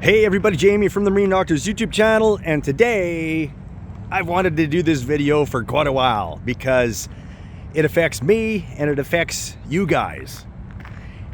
Hey everybody, Jamie from the Marine Doctors YouTube channel, and today I've wanted to do this video for quite a while because it affects me and it affects you guys,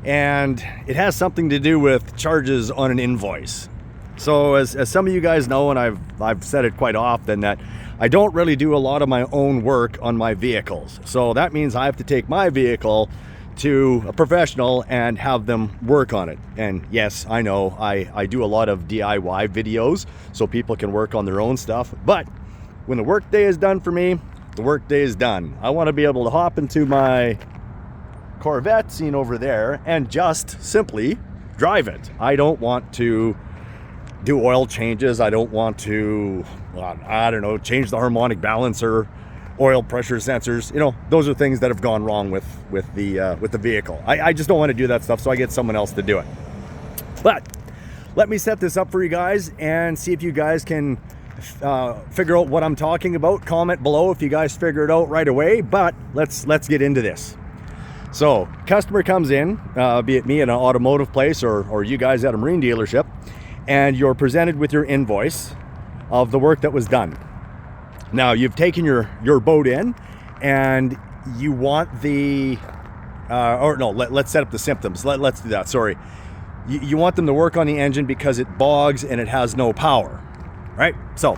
and it has something to do with charges on an invoice. So as some of you guys know, and I've said it quite often, that I don't really do a lot of my own work on my vehicles. So that means I have to take my vehicle to a professional and have them work on it. And yes, I know I do a lot of DIY videos so people can work on their own stuff, but when the work day is done for me, the work day is done. I want to be able to hop into my Corvette seen over there and just simply drive it. I don't want to do oil changes. I don't want to, I don't know, change the harmonic balancer, oil pressure sensors. You know, those are things that have gone wrong with the vehicle. I just don't want to do that stuff, so I get someone else to do it. But let me set this up for you guys and see if you guys can figure out what I'm talking about. Comment below if you guys figure it out right away, but let's get into this. So customer comes in, be it me at an automotive place or you guys at a marine dealership, and you're presented with your invoice of the work that was done. Now you've taken your boat in and you want the, let's set up the symptoms. Let's do that, sorry. You want them to work on the engine because it bogs and it has no power, right? So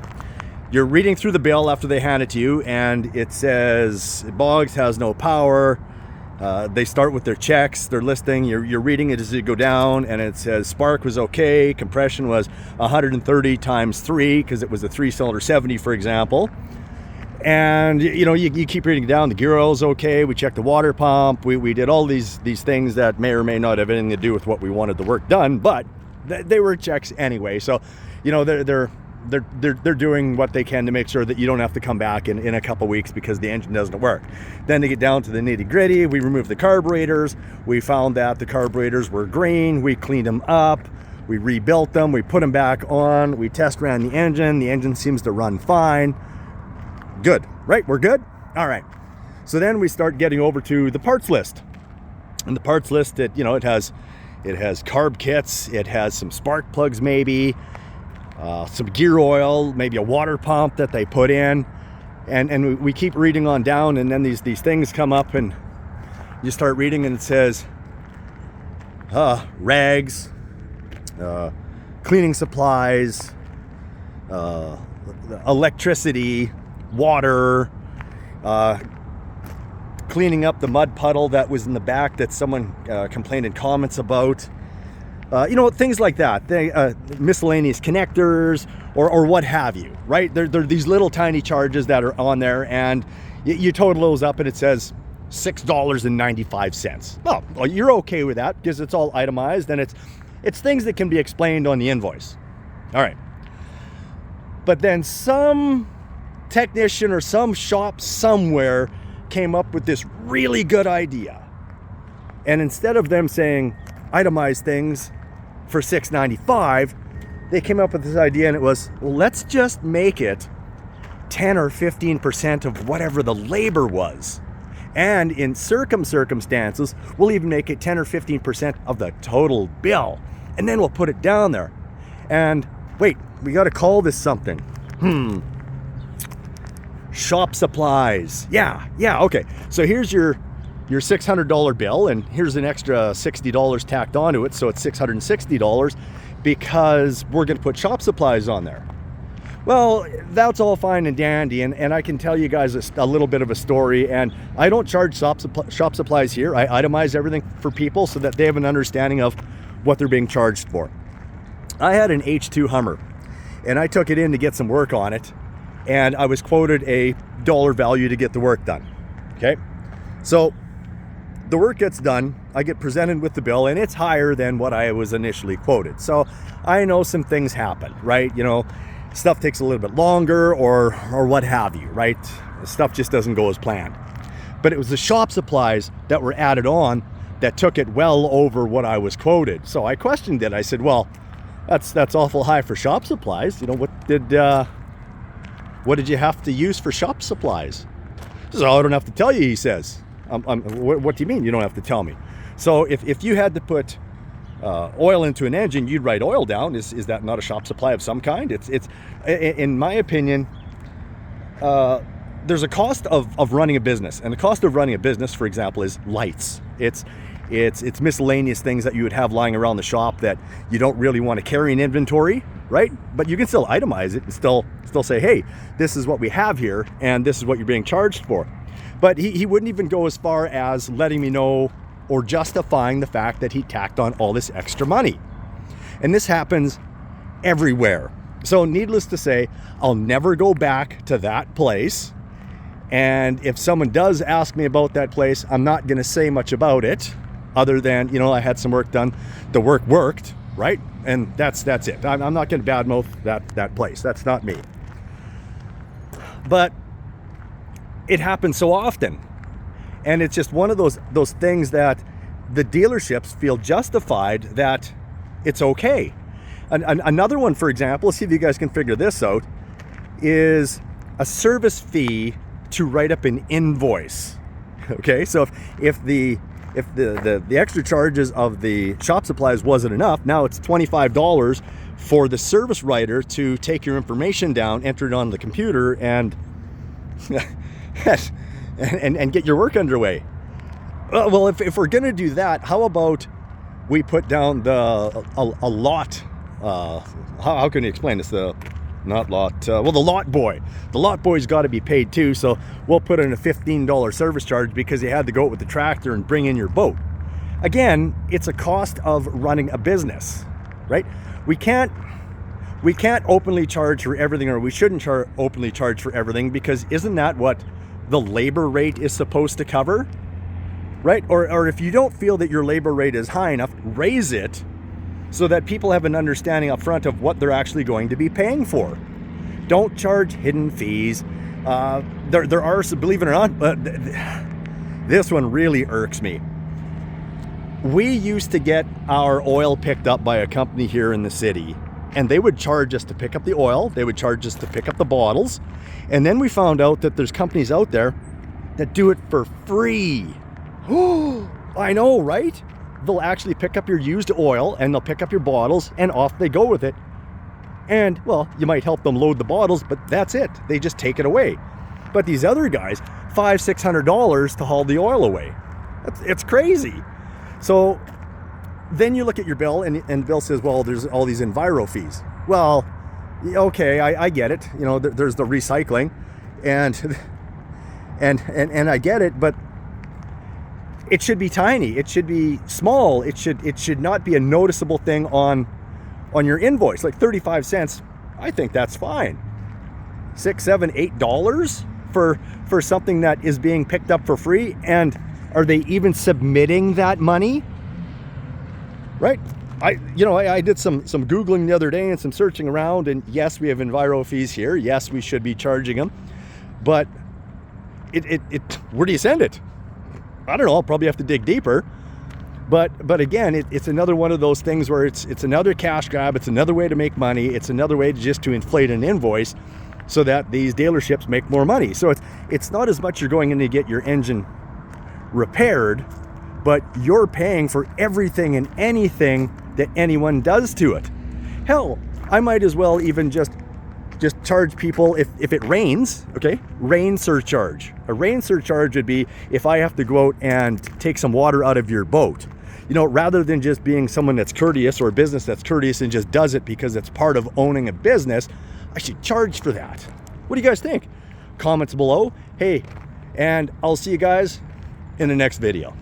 you're reading through the bill after they hand it to you and it says it bogs, has no power. They start with their checks, they're listing, you're reading it as you go down, and it says spark was okay, compression was 130 times 3 because it was a 3-cylinder 70, for example. And you know, you keep reading down, the gear oil's okay, we checked the water pump, we did all these things that may or may not have anything to do with what we wanted the work done, but they were checks anyway. So you know, they're doing what they can to make sure that you don't have to come back in a couple weeks because the engine doesn't work. Then they get down to the nitty gritty. We removed the carburetors. We found that the carburetors were green. We cleaned them up. We rebuilt them. We put them back on. We test ran the engine. The engine seems to run fine. Good, right? We're good? All right. So then we start getting over to the parts list. And the parts list, it has carb kits. It has some spark plugs maybe. Some gear oil, maybe a water pump that they put in, and we keep reading on down, and then these things come up and you start reading and it says rags, cleaning supplies, electricity, water, cleaning up the mud puddle that was in the back that someone complained in comments about. Things like that, miscellaneous connectors or what have you, right? They're these little tiny charges that are on there, and you total those up and it says $6.95. Well, you're okay with that because it's all itemized and it's things that can be explained on the invoice. All right. But then some technician or some shop somewhere came up with this really good idea. And instead of them saying itemize things for $6.95, they came up with this idea, and it was, well, let's just make it 10 or 15% of whatever the labor was. And in circumstances, we'll even make it 10 or 15% of the total bill. And then we'll put it down there. And wait, we got to call this something. Shop supplies. Yeah, okay. So here's your $600 bill, and here's an extra $60 tacked onto it, so it's $660 because we're going to put shop supplies on there. Well, that's all fine and dandy, and I can tell you guys a little bit of a story, and I don't charge shop supplies here. I itemize everything for people so that they have an understanding of what they're being charged for. I had an H2 Hummer, and I took it in to get some work on it, and I was quoted a dollar value to get the work done. Okay, so the work gets done, I get presented with the bill, and it's higher than what I was initially quoted. So I know some things happen, right? You know, stuff takes a little bit longer or what have you, right? Stuff just doesn't go as planned. But it was the shop supplies that were added on that took it well over what I was quoted. So I questioned it. I said, well, that's awful high for shop supplies. You know, what did you have to use for shop supplies? He says, oh, I don't have to tell you, he says. What do you mean you don't have to tell me? So if you had to put oil into an engine, you'd write oil down. Is that not a shop supply of some kind? It's in my opinion, there's a cost of running a business, and the cost of running a business, for example, is lights. It's miscellaneous things that you would have lying around the shop that you don't really want to carry in inventory, right? But you can still itemize it and still say, hey, this is what we have here, and this is what you're being charged for. But he wouldn't even go as far as letting me know or justifying the fact that he tacked on all this extra money. And this happens everywhere. So needless to say, I'll never go back to that place. And if someone does ask me about that place, I'm not going to say much about it other than, you know, I had some work done. The work worked, right? And that's it. I'm not going to badmouth that place. That's not me. But it happens so often. And it's just one of those things that the dealerships feel justified that it's okay. Another one, for example, see if you guys can figure this out, is a service fee to write up an invoice. Okay, so if the extra charges of the shop supplies wasn't enough, now it's $25 for the service writer to take your information down, enter it on the computer, and and get your work underway. Well, if we're gonna do that, how about we put down a lot? How can you explain this? The lot boy. The lot boy's got to be paid too. So we'll put in a $15 service charge because you had to go out with the tractor and bring in your boat. Again, it's a cost of running a business, right? We can't openly charge for everything, or we shouldn't openly charge for everything, because isn't that what the labor rate is supposed to cover, right? Or if you don't feel that your labor rate is high enough, raise it so that people have an understanding up front of what they're actually going to be paying for. Don't charge hidden fees. There are some, believe it or not, but this one really irks me. We used to get our oil picked up by a company here in the city, and they would charge us to pick up the oil. They would charge us to pick up the bottles. And then we found out that there's companies out there that do it for free. Oh, I know, right? They'll actually pick up your used oil and they'll pick up your bottles and off they go with it. And, well, you might help them load the bottles, but that's it. They just take it away. But these other guys, $500-600 to haul the oil away. It's crazy. So then you look at your bill and Bill says, well, there's all these enviro fees. Well, okay, I get it. You know, there's the recycling and I get it, but it should be tiny. It should be small. It should not be a noticeable thing on your invoice. Like 35 cents, I think that's fine. $6, $7, $8 for something that is being picked up for free. And are they even submitting that money? Right? I did some Googling the other day and some searching around, and yes, we have enviro fees here. Yes, we should be charging them. But where do you send it? I don't know, I'll probably have to dig deeper. But again, it's another one of those things where it's another cash grab. It's another way to make money. It's another way to inflate an invoice so that these dealerships make more money. So it's not as much you're going in to get your engine repaired, but you're paying for everything and anything that anyone does to it. Hell, I might as well even just charge people if it rains, okay? Rain surcharge. A rain surcharge would be if I have to go out and take some water out of your boat. You know, rather than just being someone that's courteous or a business that's courteous and just does it because it's part of owning a business, I should charge for that. What do you guys think? Comments below. Hey, and I'll see you guys in the next video.